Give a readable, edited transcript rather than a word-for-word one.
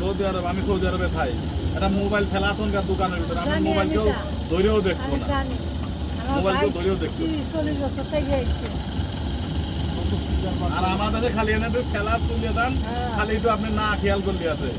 Saudi আরব, আমি Saudi আরবে খাই, একটা মোবাইল ফেলা এখনকার দোকানের ভিতরে, আমি মোবাইল কেউ ধরেও দেখবো না, মোবাইল কেউ ধরেও দেখবো আর আমাদের খালি এনে খেলা তুলে দেন, খালি তো আপনি না খেয়াল করলে আছে